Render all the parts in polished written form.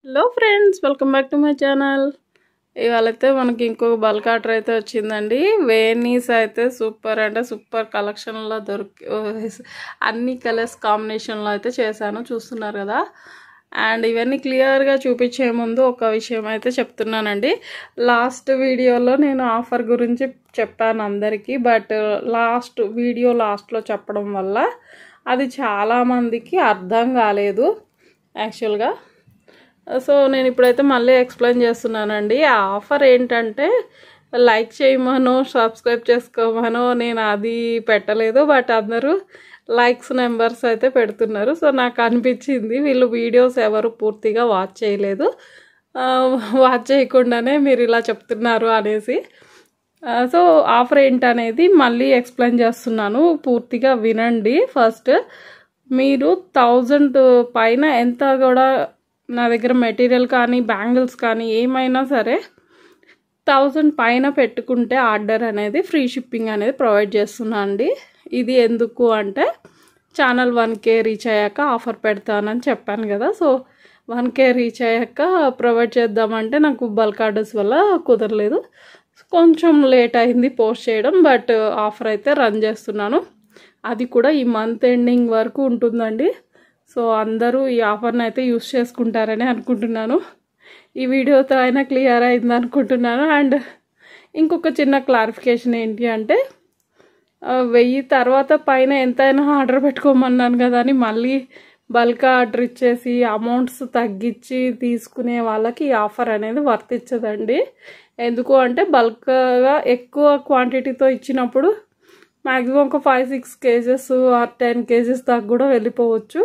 Hello friends, welcome back to my channel. ఇవాళైతే మనకి ఇంకొక బల్క్ ఆర్డర్ అయితే వచ్చిందండి. వేనీస్ అయితే సూపర్ అంటే సూపర్ కలెక్షన్లో అన్ని కలర్స్ కాంబినేషన్లో అయితే చేశాను, చూస్తున్నారు కదా. అండ్ ఇవన్నీ క్లియర్గా చూపించే ముందు ఒక విషయం అయితే చెప్తున్నానండి. లాస్ట్ వీడియోలో నేను ఆఫర్ గురించి చెప్పాను అందరికీ, బట్ లాస్ట్లో చెప్పడం వల్ల అది చాలామందికి అర్థం కాలేదు యాక్చువల్గా. సో నేను ఇప్పుడైతే మళ్ళీ ఎక్స్ప్లెయిన్ చేస్తున్నానండి. ఆ ఆఫర్ ఏంటంటే లైక్ చేయమనో సబ్స్క్రైబ్ చేసుకోమనో నేను అది పెట్టలేదు, బట్ అందరూ లైక్స్ నెంబర్స్ అయితే పెడుతున్నారు. సో నాకు అనిపించింది వీళ్ళు వీడియోస్ ఎవరు పూర్తిగా వాచ్ చేయలేదు, వాచ్ చేయకుండానే మీరు ఇలా చెప్తున్నారు అనేసి. సో ఆఫర్ ఏంటనేది మళ్ళీ ఎక్స్ప్లెయిన్ చేస్తున్నాను, పూర్తిగా వినండి. ఫస్ట్ మీరు 1000 పైన ఎంత కూడా నా దగ్గర మెటీరియల్ కానీ బ్యాంగిల్స్ కానీ ఏమైనా సరే 1000 పైన పెట్టుకుంటే ఆర్డర్ అనేది ఫ్రీ షిప్పింగ్ అనేది ప్రొవైడ్ చేస్తున్నా అండి. ఇది ఎందుకు అంటే ఛానల్ 1K రీచ్ అయ్యాక ఆఫర్ పెడతానని చెప్పాను కదా. సో 1K రీచ్ అయ్యాక ప్రొవైడ్ చేద్దామంటే నాకు బల్క్ ఆర్డర్స్ వల్ల కుదరలేదు, కొంచెం లేట్ అయింది పోస్ట్ చేయడం. బట్ ఆఫర్ అయితే రన్ చేస్తున్నాను, అది కూడా ఈ మంత్ ఎండింగ్ వరకు ఉంటుందండి. సో అందరూ ఈ ఆఫర్ని అయితే యూస్ చేసుకుంటారని అనుకుంటున్నాను. ఈ వీడియోతో అయినా క్లియర్ అయింది అనుకుంటున్నాను. అండ్ ఇంకొక చిన్న క్లారిఫికేషన్ ఏంటి అంటే 1000 తర్వాత పైన ఎంతైనా ఆర్డర్ పెట్టుకోమన్నాను కదా అని మళ్ళీ బల్క్ ఆర్డర్ ఇచ్చేసి అమౌంట్స్ తగ్గించి తీసుకునే వాళ్ళకి ఈ ఆఫర్ అనేది వర్తించదండి. ఎందుకు అంటే బల్క్గా ఎక్కువ క్వాంటిటీతో ఇచ్చినప్పుడు మ్యాక్సిమం ఒక 5-6 కేజెస్ ఆర్ 10 కేజెస్ దాకా కూడా వెళ్ళిపోవచ్చు.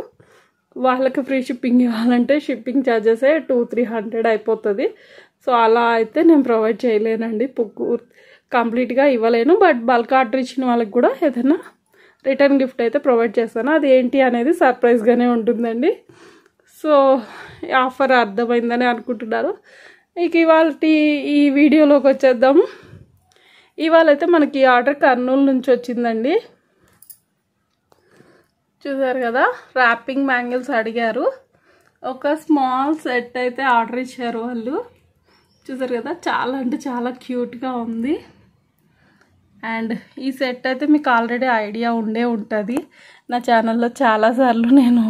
వాళ్ళకి ఫ్రీ షిప్పింగ్ ఇవ్వాలంటే షిప్పింగ్ ఛార్జెస్ 200-300 అయిపోతుంది. సో అలా అయితే నేను ప్రొవైడ్ చేయలేనండి, కంప్లీట్గా ఇవ్వలేను. బట్ బల్క్ ఆర్డర్ ఇచ్చిన వాళ్ళకి కూడా ఏదైనా రిటర్న్ గిఫ్ట్ అయితే ప్రొవైడ్ చేస్తాను, అది ఏంటి అనేది సర్ప్రైజ్గానే ఉంటుందండి. సో ఆఫర్ అర్థమైందని అనుకుంటున్నారు. ఇక ఇవాళ ఈ వీడియోలోకి వచ్చేద్దాము. ఇవాళ అయితే మనకి ఆర్డర్ కర్నూలు నుంచి వచ్చిందండి. చూసారు కదా, ర్యాపింగ్ బ్యాంగిల్స్ అడిగారు, ఒక స్మాల్ సెట్ అయితే ఆర్డర్ ఇచ్చారు వాళ్ళు. చూసారు కదా, చాలా అంటే చాలా క్యూట్గా ఉంది. అండ్ ఈ సెట్ అయితే మీకు ఆల్రెడీ ఐడియా ఉండే ఉంటుంది, నా ఛానల్లో చాలాసార్లు నేను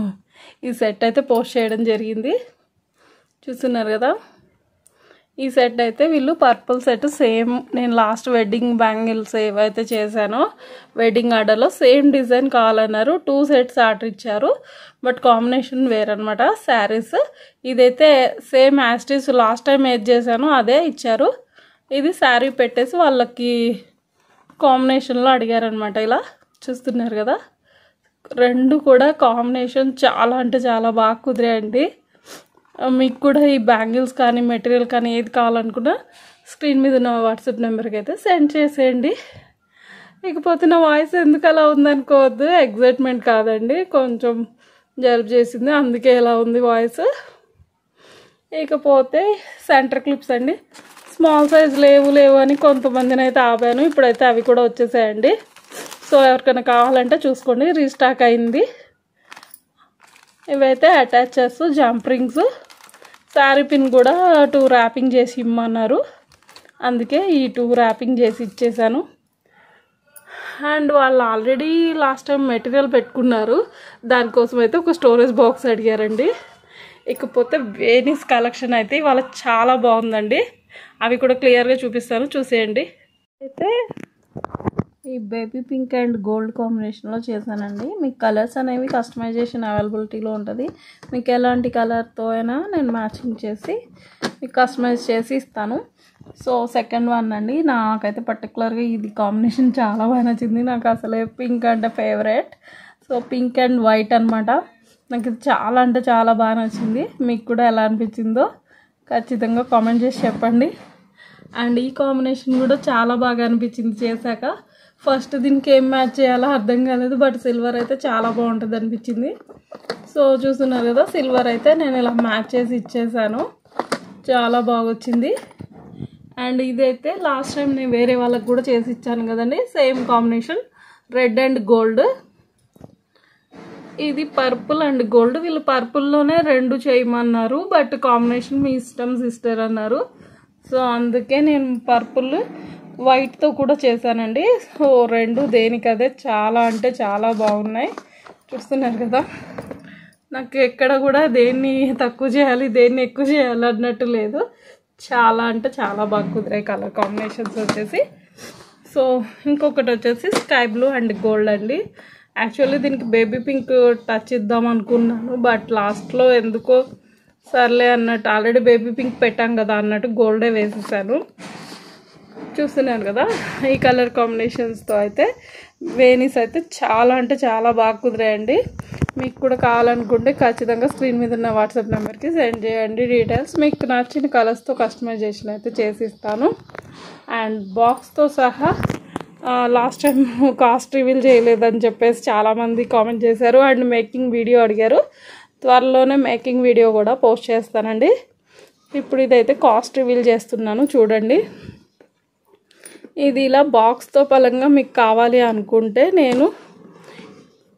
ఈ సెట్ అయితే పోస్ట్ చేయడం జరిగింది. చూస్తున్నారు కదా, ఈ సెట్ అయితే వీళ్ళు పర్పుల్ సెట్ సేమ్ నేను లాస్ట్ వెడ్డింగ్ బ్యాంగిల్స్ ఏవైతే చేశానో వెడ్డింగ్ ఆర్డర్లో సేమ్ డిజైన్ కావాలన్నారు. 2 సెట్స్ ఆర్డర్ ఇచ్చారు, బట్ కాంబినేషన్ వేరనమాట శారీస్. ఇదైతే సేమ్ యాస్టీస్ లాస్ట్ టైం ఏది చేశానో అదే ఇచ్చారు. ఇది శారీ పెట్టేసి వాళ్ళకి కాంబినేషన్లో అడిగారనమాట. ఇలా చూస్తున్నారు కదా, 2 కూడా కాంబినేషన్ చాలా అంటే చాలా బాగా కుదిరాయండి. మీకు కూడా ఈ బ్యాంగిల్స్ కానీ మెటీరియల్ కానీ ఏది కావాలనుకున్నా స్క్రీన్ మీద ఉన్న వాట్సాప్ నెంబర్కి అయితే సెండ్ చేసేయండి. ఇకపోతే నా వాయిస్ ఎందుకు అలా ఉందనుకోవద్దు, ఎగ్జైట్మెంట్ కాదండి, కొంచెం జలుబు చేసింది, అందుకే ఇలా ఉంది వాయిస్. ఇకపోతే సెంటర్ క్లిప్స్ అండి, స్మాల్ సైజ్ లేవు అని కొంతమందిని అయితే ఆపాను, ఇప్పుడైతే అవి కూడా వచ్చేసాయండి. సో ఎవరికైనా కావాలంటే చూసుకోండి, రీస్టాక్ అయింది. ఇవైతే అటాచర్స్, జంప్ రింగ్స్, శారీ పిన్ కూడా 2 ర్యాపింగ్ చేసి ఇమ్మన్నారు, అందుకే ఈ 2 ర్యాపింగ్ చేసి ఇచ్చేసాను. అండ్ వాళ్ళు ఆల్రెడీ లాస్ట్ టైం మెటీరియల్ పెట్టుకున్నారు, దానికోసం అయితే ఒక స్టోరేజ్ బాక్స్ అడిగారండి. ఇకపోతే వేనీస్ కలెక్షన్ అయితే ఇవాళ చాలా బాగుందండి, అవి కూడా క్లియర్గా చూపిస్తాను, చూసేయండి. అయితే ఈ బేబీ పింక్ అండ్ గోల్డ్ కాంబినేషన్లో చేశానండి. మీకు కలర్స్ అనేవి కస్టమైజేషన్ అవైలబిలిటీలో ఉంటుంది, మీకు ఎలాంటి కలర్తో అయినా నేను మ్యాచింగ్ చేసి మీకు కస్టమైజ్ చేసి ఇస్తాను. సో సెకండ్ వన్ అండి, నాకైతే పర్టికులర్గా ఇది కాంబినేషన్ చాలా బాగా నచ్చింది, నాకు అసలే పింక్ అంటే favourite. So pink and white అనమాట, నాకు ఇది చాలా అంటే చాలా బాగా నచ్చింది. మీకు కూడా ఎలా అనిపించిందో ఖచ్చితంగా కామెంట్ చేసి చెప్పండి. అండ్ ఈ కాంబినేషన్ కూడా చాలా బాగా అనిపించింది చేశాక. ఫస్ట్ దీనికి ఏం మ్యాచ్ చేయాలో అర్థం కాలేదు, బట్ సిల్వర్ అయితే చాలా బాగుంటుంది అనిపించింది. సో చూస్తున్నారు కదా, సిల్వర్ అయితే నేను ఇలా మ్యాచ్ చేసి ఇచ్చేసాను, చాలా బాగా వచ్చింది. అండ్ ఇదైతే లాస్ట్ టైం నేను వేరే వాళ్ళకి కూడా చేసి ఇచ్చాను కదండి, same combination red and gold. ఇది పర్పుల్ అండ్ గోల్డ్. వీళ్ళు పర్పుల్లోనే 2 చేయమన్నారు, బట్ కాంబినేషన్ మీ ఇష్టం సిస్టర్ అన్నారు. సో అందుకే నేను పర్పుల్ వైట్తో కూడా చేశానండి. సో 2 దేనికదే చాలా అంటే చాలా బాగున్నాయి. చూస్తున్నారు కదా, నాకు ఎక్కడ కూడా దేన్ని తక్కువ చేయాలి దేన్ని ఎక్కువ చేయాలి అన్నట్టు లేదు. చాలా అంటే చాలా బాగా కుదిరాయి కలర్ కాంబినేషన్స్ వచ్చేసి. సో ఇంకొకటి వచ్చేసి స్కై బ్లూ అండ్ గోల్డ్ అండి. యాక్చువల్లీ దీనికి బేబీ పింక్ టచ్ ఇద్దాం అనుకున్నాను, బట్ లాస్ట్లో ఎందుకో సర్లే అన్నట్టు, ఆల్రెడీ బేబీ పింక్ పెట్టాం కదా అన్నట్టు గోల్డే వేసేసాను. చూస్తున్నారు కదా, ఈ కలర్ కాంబినేషన్స్తో అయితే వేణీస్ అయితే చాలా అంటే చాలా బాగా కుదిరాయండి. మీకు కూడా కావాలనుకుంటే ఖచ్చితంగా స్క్రీన్ మీద ఉన్న వాట్సాప్ నెంబర్కి సెండ్ చేయండి డీటెయిల్స్. మీకు నచ్చిన కలర్స్తో కస్టమైజేషన్ అయితే చేసిస్తాను. అండ్ బాక్స్తో సహా లాస్ట్ టైం కాస్ట్ రివీల్ చేయలేదని చెప్పేసి చాలామంది కామెంట్ చేశారు అండ్ మేకింగ్ వీడియో అడిగారు. త్వరలోనే మేకింగ్ వీడియో కూడా పోస్ట్ చేస్తానండి. ఇప్పుడు ఇదైతే కాస్ట్ రివీల్ చేస్తున్నాను చూడండి. ఇది ఇలా బాక్స్తో పలంగా మీకు కావాలి అనుకుంటే నేను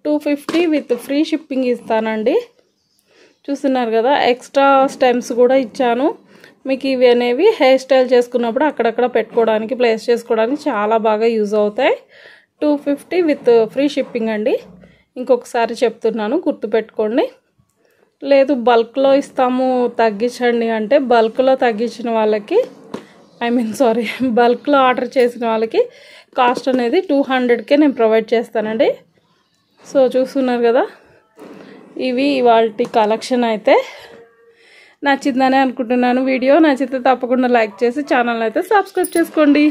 250 విత్ ఫ్రీ షిప్పింగ్ ఇస్తానండి. చూస్తున్నారు కదా, ఎక్స్ట్రా స్టెమ్స్ కూడా ఇచ్చాను. మీకు ఇవి అనేవి హెయిర్ స్టైల్ చేసుకున్నప్పుడు అక్కడక్కడ పెట్టుకోవడానికి, ప్లేస్ చేసుకోవడానికి చాలా బాగా యూజ్ అవుతాయి. 250 విత్ ఫ్రీ షిప్పింగ్ అండి. ఇంకొకసారి చెప్తున్నాను, గుర్తుపెట్టుకోండి. లేదు బల్క్లో ఇస్తాము తగ్గించండి అంటే, బల్క్లో తగ్గించిన వాళ్ళకి బల్క్లో ఆర్డర్ చేసిన వాళ్ళకి కాస్ట్ అనేది 200కే నేను ప్రొవైడ్ చేస్తానండి. సో చూస్తున్నారు కదా, ఇవి ఇవాల్టి కలెక్షన్ అయితే. నచ్చిందని అనుకుంటున్నాను. వీడియో నచ్చితే తప్పకుండా లైక్ చేసి ఛానల్ అయితే సబ్స్క్రైబ్ చేసుకోండి.